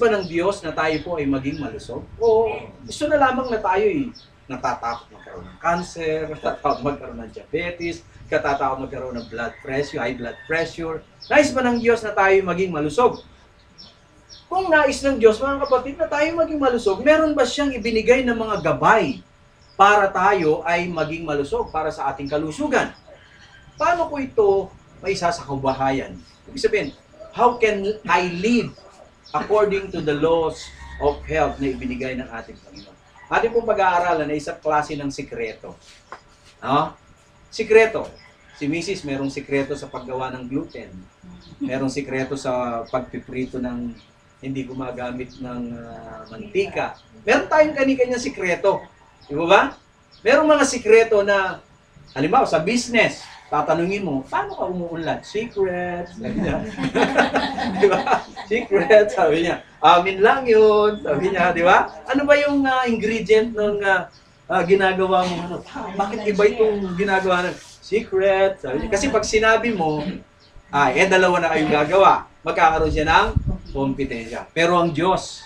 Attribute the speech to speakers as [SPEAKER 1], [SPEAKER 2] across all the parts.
[SPEAKER 1] ba ng Diyos na tayo po ay maging malusog? O gusto na lamang na tayo ay natatakot magkaroon ng cancer, natatakot magkaroon ng diabetes, natatakot magkaroon ng blood pressure, high blood pressure. Nais ba ng Diyos na tayo maging malusog? Kung nais ng Diyos, mga kapatid, na tayo maging malusog, meron ba siyang ibinigay ng mga gabay para tayo ay maging malusog, para sa ating kalusugan? Paano ko ito maisa sa kabuhayan? Ibig sabihin, how can I live according to the laws of health na ibinigay ng ating Panginoon? Ating pong pag-aaralan na isang klase ng sikreto. No? Sikreto. Si Mrs. merong sikreto sa paggawa ng gluten. Merong sikreto sa pagpiprito ng hindi gumagamit ng mantika. Meron tayong kani-kanyang sikreto. Di ba? Merong mga sikreto na, halimbawa sa business, tatanungin mo, paano ka umuunlad? Secret. Di ba? Secret, sabi niya. Amin lang yun. Sabi niya, di ba? Ano ba yung ingredient ng ginagawa mo? Ano? Bakit iba itong ginagawa ng secret? Sabi niya. Kasi pag sinabi mo, dalawa na kayong gagawa. Magkakaroon siya ng kompetensya. Pero ang Diyos,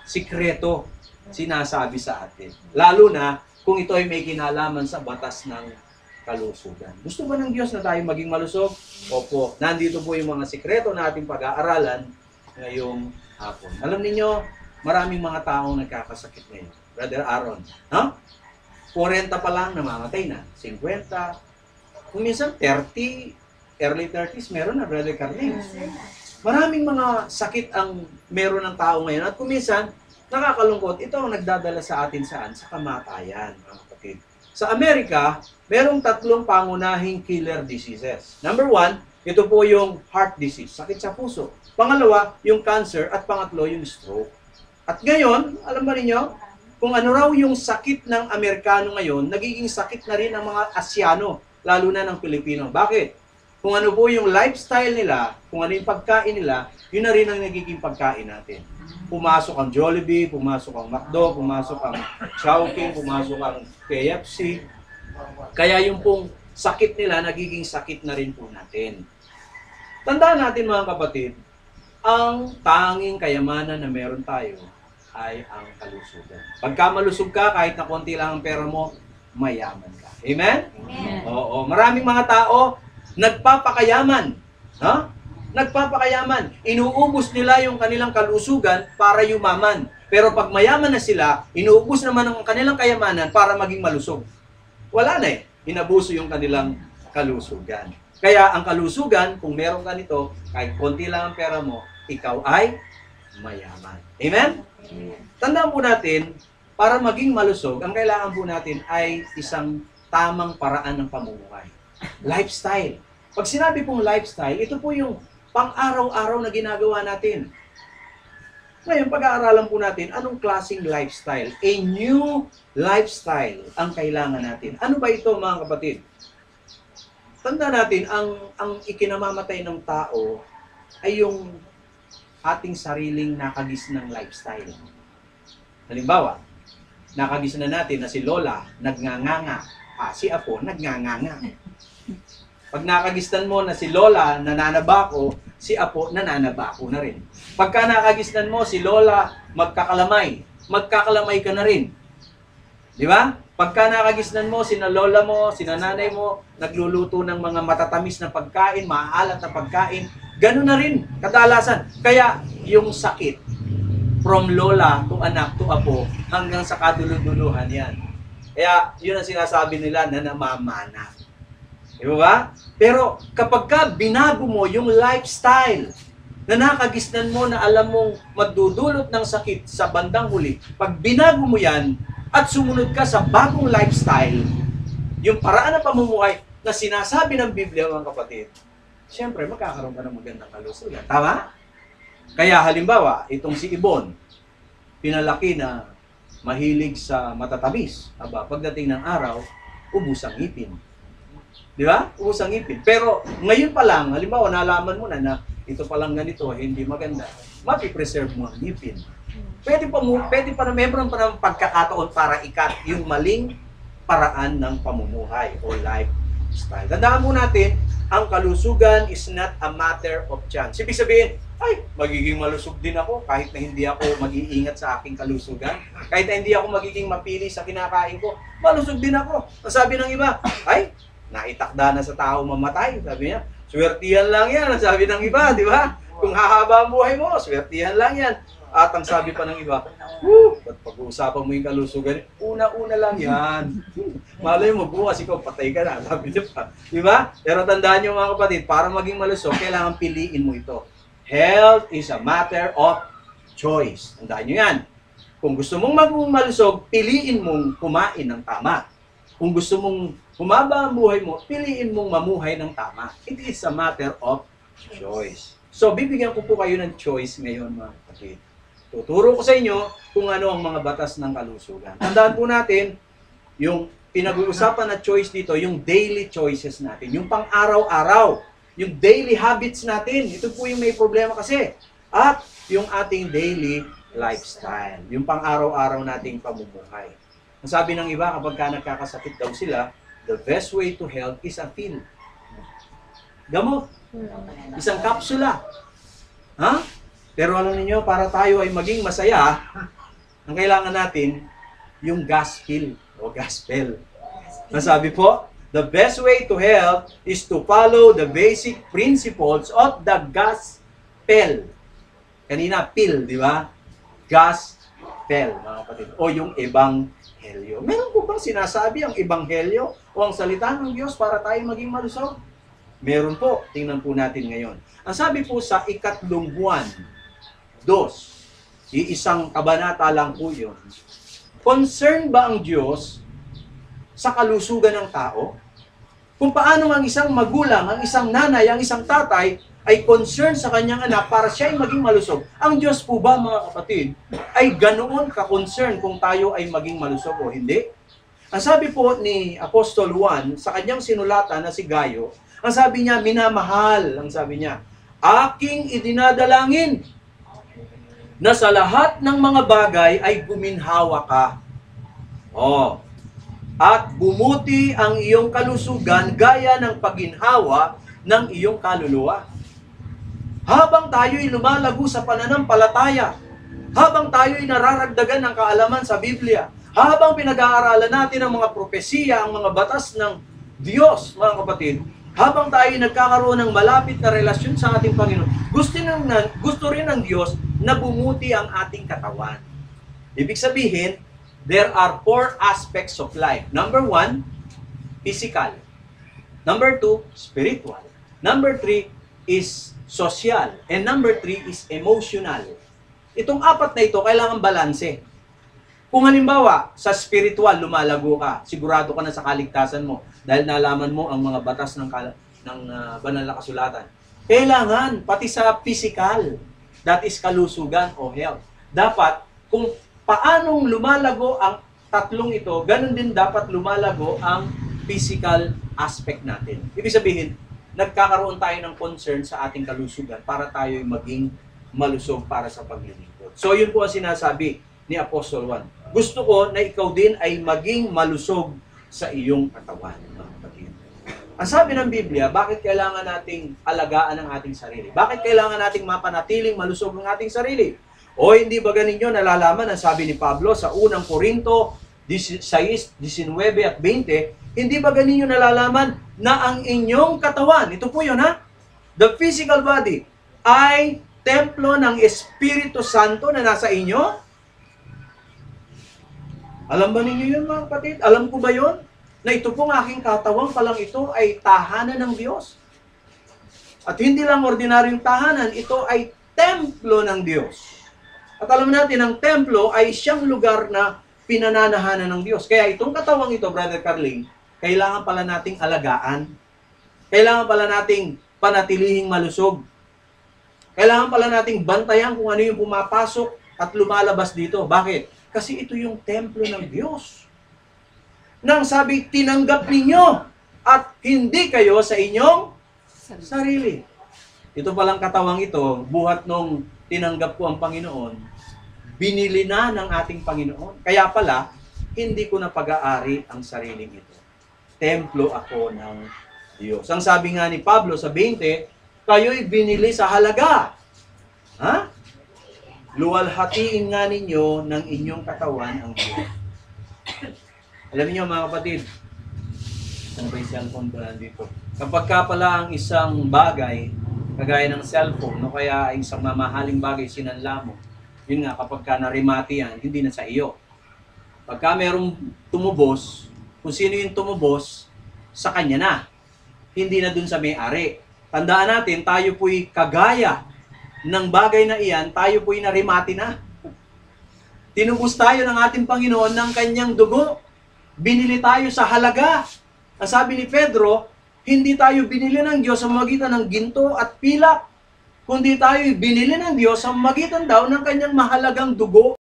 [SPEAKER 1] sikreto, sinasabi sa atin. Lalo na kung ito ay may kinalaman sa batas ng kalusugan. Gusto ba ng Diyos na tayo maging malusog? Opo. Nandito po yung mga sikreto na ating pag-aaralan ngayong hapon. Alam niyo, maraming mga taong nagkakasakit ngayon. Brother Aaron, 40 pa lang namamatay na. 50. Kung minsan 30, early 30s, meron na, Brother Carlin. Maraming mga sakit ang meron ng tao ngayon. At kung minsan, nakakalungkot, ito ang nagdadala sa atin saan? Sa kamatayan, mga kapatid. Sa Amerika, merong 3 pangunahing killer diseases. Number 1, ito po yung heart disease, sakit sa puso. Pangalawa, yung cancer. At pangatlo, yung stroke. At ngayon, alam ba ninyo, kung ano raw yung sakit ng Amerikano ngayon, nagiging sakit na rin ng mga Asyano, lalo na ng Pilipino. Bakit? Kung ano po yung lifestyle nila, kung ano yung pagkain nila, yun na rin ang nagiging pagkain natin. Pumasok ang Jollibee, pumasok ang McDo, pumasok ang Chowking, pumasok ang KFC. Kaya yung pong sakit nila, nagiging sakit na rin po natin. Tandaan natin mga kapatid, ang tanging kayamanan na meron tayo ay ang kalusugan. Pagka malusog ka, kahit na konti lang ang pera mo, mayaman ka. Amen?
[SPEAKER 2] Amen.
[SPEAKER 1] Oo. Maraming mga tao, nagpapakayaman. Nagpapakayaman. Inuubos nila yung kanilang kalusugan para yumaman. Pero pag mayaman na sila, inuubos naman ang kanilang kayamanan para maging malusog. Wala na eh. Inabuso yung kanilang kalusugan. Kaya ang kalusugan, kung meron ka nito, kahit konti lang ang pera mo, ikaw ay mayaman. Amen? Tandaan po natin, para maging malusog, ang kailangan po natin ay isang tamang paraan ng pamumuhay. Lifestyle. Pag sinabi pong lifestyle, ito po yung pang-araw-araw na ginagawa natin. Ngayon, pag-aaralan po natin, anong klaseng lifestyle? A new lifestyle ang kailangan natin. Ano ba ito, mga kapatid? Tanda natin, ang ikinamamatay ng tao ay yung ating sariling nakagis ng lifestyle. Halimbawa, nakagis na natin na si Lola nagnganganga, si Apo nagnganganga. Pag nakagisnan mo na si Lola nananabako, si Apo nananabako na rin. Pagka nakagisnan mo si Lola magkakalamay ka na rin. Di ba? Pagka nakagisnan mo, sina Lola mo, sina nanay mo, nagluluto ng mga matatamis na pagkain, maaalat na pagkain, gano'n na rin kadalasan. Kaya yung sakit, from Lola to anak to Apo, hanggang sa kaduluduluhan yan. Kaya yun ang sinasabi nila na namamana. Di ba? Pero kapag ka binago mo yung lifestyle na nakagisnan mo na alam mong magdudulot ng sakit sa bandang huli, pag binago mo yan at sumunod ka sa bagong lifestyle, yung paraan ng pamumuhay na sinasabi ng Biblia, mga kapatid, siyempre magkakaroon ka ng magandang kalusugan. Tama? Kaya halimbawa, itong si Ibon, pinalaki na mahilig sa matatamis. Aba, pagdating ng araw, ubus ang ngipin. Di ba? Ubus ang ngipin. Pero ngayon pa lang, halimbawa, nalaman mo na ito pa lang ganito, hindi maganda. Mapipreserve mo ang ngipin. Pwede pa na meron pa ng pagkakataon para ikat yung maling paraan ng pamumuhay o lifestyle. Tandaan mo natin, ang kalusugan is not a matter of chance. Ibig sabihin, ay, magiging malusog din ako kahit na hindi ako mag-iingat sa aking kalusugan. Kahit na hindi ako magiging mapili sa kinakain ko, malusog din ako. Sabi ng iba, ay, naitakda na sa tao mamatay. Sabi niya, swertihan lang yan. Sabi ng iba, di ba? Kung hahaba ang buhay mo, swertihan lang yan. At ang sabi pa ng iba, ba't pag-uusapan mo yung kalusugan? Una-una lang yan. Malay mo, bukas ikaw patay ka na. Sabi niya pa. Di ba? Pero tandaan niyo mga kapatid, para maging malusog, kailangan piliin mo ito. Health is a matter of choice. Tandaan nyo yan. Kung gusto mong maging malusog, piliin mong kumain ng tama. Kung gusto mong humaba ang buhay mo, piliin mong mamuhay ng tama. It is a matter of choice. So, bibigyan ko po kayo ng choice ngayon, mga kapatid. Tuturo ko sa inyo kung ano ang mga batas ng kalusugan. Tandaan po natin, yung pinag-uusapan na choice dito, yung daily choices natin, yung pang-araw-araw, yung daily habits natin. Ito po yung may problema kasi. At yung ating daily lifestyle, yung pang-araw-araw nating pamumuhay. Ang sabi ng iba, kapag ka nagkakasakit daw sila, the best way to health is a pill. Gamot. Isang kapsula. Ha? Pero alam niyo, para tayo ay maging masaya, ang kailangan natin, yung gospel o gospel. Nasabi po, the best way to health is to follow the basic principles of the gospel. Kanina, pill, di ba? Gospel, mga kapatid. O yung ebanghelyo. Meron po bang sinasabi ang ebanghelyo o ang salita ng Diyos para tayo maging malusog? Meron po. Tingnan po natin ngayon. Ang sabi po sa 3 buwan, 2, iisang kabanata lang po yun. Concern ba ang Diyos sa kalusugan ng tao? Kung paano ang isang magulang, ang isang nanay, ang isang tatay ay concern sa kanyang anak para siya ay maging malusog. Ang Diyos po ba, mga kapatid, ay ganoon ka-concern kung tayo ay maging malusog o hindi? Ang sabi po ni Apostol Juan sa kanyang sinulatan na si Gayo, ang sabi niya, minamahal, ang sabi niya, aking idinadalangin na sa lahat ng mga bagay ay guminhawa ka. At bumuti ang iyong kalusugan gaya ng pagginhawa ng iyong kaluluwa. Habang tayo'y lumalago sa pananampalataya, habang tayo'y nararagdagan ng kaalaman sa Biblia, habang pinag-aaralan natin ang mga propesiya, ang mga batas ng Diyos, mga kapatid, habang tayo'y nagkakaroon ng malapit na relasyon sa ating Panginoon, gusto rin ng Diyos na bumuti ang ating katawan. Ibig sabihin, there are 4 aspects of life. Number 1, physical. Number 2, spiritual. Number 3 is social. And number 3 is emotional. Itong 4 na ito, kailangan balanse. Kung halimbawa, sa spiritual, lumalago ka, sigurado ka na sa kaligtasan mo dahil nalaman mo ang mga batas ng banal na kasulatan. Kailangan, pati sa physical, that is kalusugan o health. Dapat, kung paanong lumalago ang tatlong ito, ganun din dapat lumalago ang physical aspect natin. Ibig sabihin, nagkakaroon tayo ng concern sa ating kalusugan para tayo maging malusog para sa paglilingkod. So, yun po ang sinasabi ni Apostol Juan. Gusto ko na ikaw din ay maging malusog sa iyong katawan. Ang sabi ng Biblia, bakit kailangan nating alagaan ang ating sarili? Bakit kailangan nating mapanatiling malusog ang ating sarili? O hindi ba ganinyo nalalaman ang sabi ni Pablo sa unang Korinto 6, 19 at 20, hindi ba ganinyo nalalaman na ang inyong katawan, ito po yun ha, the physical body, ay templo ng Espiritu Santo na nasa inyo? Alam ba ninyo yun mga kapatid? Alam ko ba yun? Na ito pong aking katawan palang ito ay tahanan ng Diyos. At hindi lang ordinaryong tahanan, ito ay templo ng Diyos. At alam natin, ang templo ay siyang lugar na pinananahanan ng Diyos. Kaya itong katawang ito, Brother Carling, kailangan pala nating alagaan. Kailangan pala nating panatilihing malusog. Kailangan pala nating bantayan kung ano yung pumapasok at lumalabas dito. Bakit? Kasi ito yung templo ng Diyos. Nang sabi, tinanggap ninyo at hindi kayo sa inyong sarili. Ito palang katawang ito, buhat nung tinanggap ko ang Panginoon, binili na ng ating Panginoon. Kaya pala, hindi ko na pag-aari ang sariling ito. Templo ako ng Diyos. Ang sabi nga ni Pablo sa 20, kayo'y binili sa halaga. Ha? Luwalhatiin nga ninyo ng inyong katawan ang Diyos. Alam niyo mga kapatid, ano ba yung cellphone ko nandito? Kapag ka pala ang isang bagay, kagaya ng cellphone, no kaya ay isang mamahaling bagay sinanla mo, yun nga, kapag ka narimati yan, hindi na sa iyo. Pagka merong tumubos, kung sino yung tumubos, sa kanya na. Hindi na dun sa may-ari. Tandaan natin, tayo po'y kagaya ng bagay na iyan, tayo po'y narimati na. Tinubos tayo ng ating Panginoon ng kanyang dugo. Binili tayo sa halaga. Ang sabi ni Pedro, hindi tayo binili ng Diyos sa magitan ng ginto at pilak, kundi tayo binili ng Diyos sa magitan daw ng kanyang mahalagang dugo.